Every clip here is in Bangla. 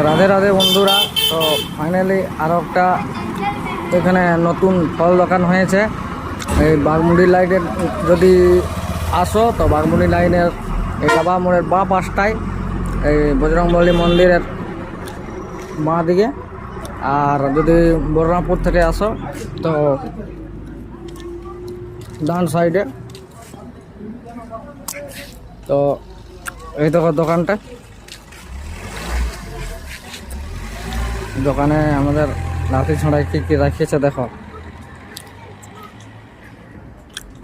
রাধে রাধে বন্ধুরা। তো ফাইনালি আরও একটা এখানে নতুন ফল দোকান হয়েছে। এই বাঘমুড়ি লাইনের যদি আসো তো বাঘমুড়ি লাইনের এই কাবা মোড়ের বাঁ পাশটায় এই বজরংবলী মন্দিরের বাঁ দিকে। আর যদি বলরামপুর থেকে আসো তো ডান সাইডে। তো এই দেখো দোকানটা, দোকানে আমাদের লাঠি ছড়াই কী কী রাখিয়েছে দেখো।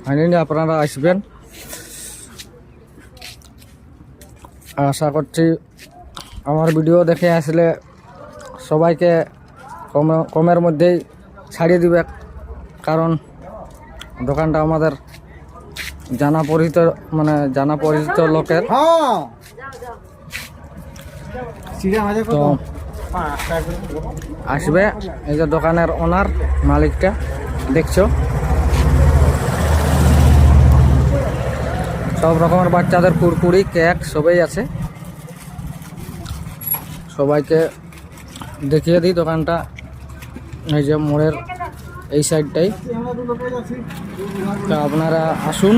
ফাইনালি আপনারা আসবেন, আশা করছি আমার ভিডিও দেখে আসলে সবাইকে কমের মধ্যেই ছাড়িয়ে দিবে, কারণ দোকানটা আমাদের জানা পরিচিত লোকের। তো আসবে, এই যে দোকানের ওনার মালিকটা দেখছো, সব রকমের বাচ্চাদের কুরকুরি কেক সবই আছে। সবাইকে দেখিয়ে দিই দোকানটা, এই যে মোড়ের এই সাইডটাই। তো আপনারা আসুন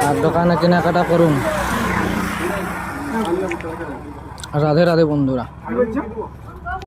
আর দোকানে কেনাকাটা করুন। রাধে রাধে বন্ধুরা।